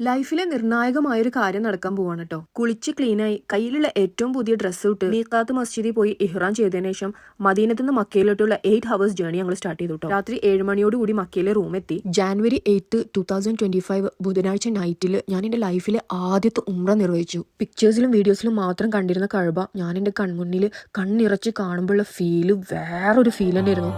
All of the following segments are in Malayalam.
ലൈഫിലെ നിർണായകമായൊരു കാര്യം നടക്കാൻ പോവാണ് കേട്ടോ. കുളിച്ച് ക്ലീനായി കയ്യിലുള്ള ഏറ്റവും പുതിയ ഡ്രസ്സ് ഇട്ട് മീഖാത്ത് മസ്ജിദിൽ പോയി ഇഹ്റാം ചെയ്തതിനു ശേഷം മദീനത്ത് നിന്ന് മക്കയിലോട്ടുള്ള 8 hours ജേർണി ഞങ്ങൾ സ്റ്റാർട്ട് ചെയ്തു കേട്ടോ. രാത്രി 7 മണിയോടുകൂടി മക്കയിലെ റൂം എത്തി. January 8, 2025 ബുധനാഴ്ച നൈറ്റിൽ ഞാൻ എന്റെ ലൈഫിലെ ആദ്യത്തെ ഉംറ നിർവഹിച്ചു. പിക്ചേഴ്സിലും വീഡിയോസിലും മാത്രം കണ്ടിരുന്ന കഅബ ഞാൻ എന്റെ കൺമുന്നിൽ കണ്ണിറച്ച് കാണുമ്പോഴുള്ള ഫീല് വേറൊരു ഫീൽ തന്നെയായിരുന്നു.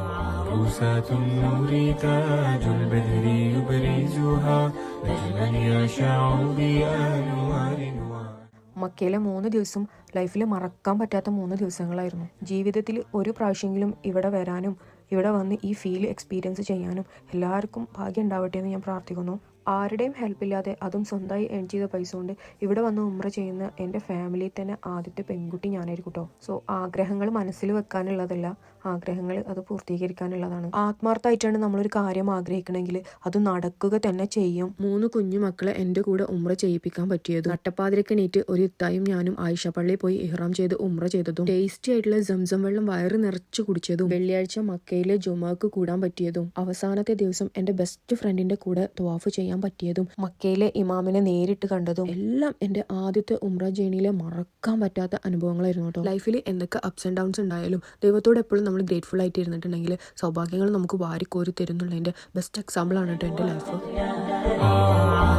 عروسات النور تاج البدر يبرزها نجما يشع بأنوار മക്കയിലെ 3 ദിവസം ലൈഫിൽ മറക്കാൻ പറ്റാത്ത 3 ദിവസങ്ങളായിരുന്നു. ജീവിതത്തിൽ ഒരു പ്രാവശ്യമെങ്കിലും ഇവിടെ വരാനും ഇവിടെ വന്ന് ഈ ഫീൽ എക്സ്പീരിയൻസ് ചെയ്യാനും എല്ലാവർക്കും ഭാഗ്യം ഉണ്ടാവട്ടെ എന്ന് ഞാൻ പ്രാർത്ഥിക്കുന്നു. ആരുടെയും ഹെൽപ്പില്ലാതെ അതും സ്വന്തമായി ഏൺ ചെയ്ത പൈസ കൊണ്ട് ഇവിടെ വന്ന് ഉംറ ചെയ്യുന്ന എൻ്റെ ഫാമിലിയിൽ തന്നെ ആദ്യത്തെ പെൺകുട്ടി ഞാനായിരിക്കും കേട്ടോ. സോ ആഗ്രഹങ്ങൾ മനസ്സിൽ വെക്കാനുള്ളതല്ല, ആഗ്രഹങ്ങൾ അത് പൂർത്തീകരിക്കാനുള്ളതാണ്. ആത്മാർത്ഥമായിട്ടാണ് നമ്മളൊരു കാര്യം ആഗ്രഹിക്കണമെങ്കിൽ അത് നടക്കുക തന്നെ ചെയ്യും. 3 കുഞ്ഞു മക്കളെ എൻ്റെ കൂടെ ഉംറ ചെയ്യിപ്പിക്കാൻ പറ്റിയതും നട്ടപ്പാതിരക്ക് എണീറ്റ് ഒരു ഇത്തായും ഞാനും ആയിഷ പള്ളിയിൽ പോയി ഇഹ്റാം ചെയ്ത് ഉംറ ചെയ്തതും ടേസ്റ്റി ആയിട്ടുള്ള സംസം വെള്ളം വയറ് നിറച്ച് കുടിച്ചതും വെള്ളിയാഴ്ച മക്കയിലെ ജുമാക്ക് കൂടാൻ പറ്റിയതും അവസാനത്തെ ദിവസം എൻ്റെ ബെസ്റ്റ് ഫ്രണ്ടിന്റെ കൂടെ ത്വാഫ് ചെയ്യാൻ പറ്റിയതും മക്കയിലെ ഇമാമിനെ നേരിട്ട് കണ്ടതും എല്ലാം എൻ്റെ ആദ്യത്തെ ഉംറ ജേണിയിലെ മറക്കാൻ പറ്റാത്ത അനുഭവങ്ങളായിരുന്നു കേട്ടോ. ലൈഫിൽ എന്തൊക്കെ അപ്സ് ആൻഡ് ഡൗൺസ് ഉണ്ടായാലും ദൈവത്തോട് എപ്പോഴും നമ്മൾ ഗ്രേറ്റ്ഫുൾ ആയിട്ട് ഇരുന്നിട്ടുണ്ടെങ്കിൽ സൗഭാഗ്യങ്ങൾ നമുക്ക് വാരിക്കോരി തരുന്നുള്ളതിൻ്റെ ബെസ്റ്റ് എക്സാമ്പിൾ ആണ് കേട്ടോ എൻ്റെ ലൈഫ്.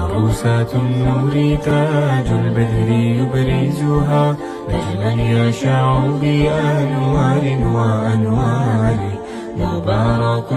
عروسات النور تاج البدر يبرزها نجما يشع بأنوار وأنوار مبارك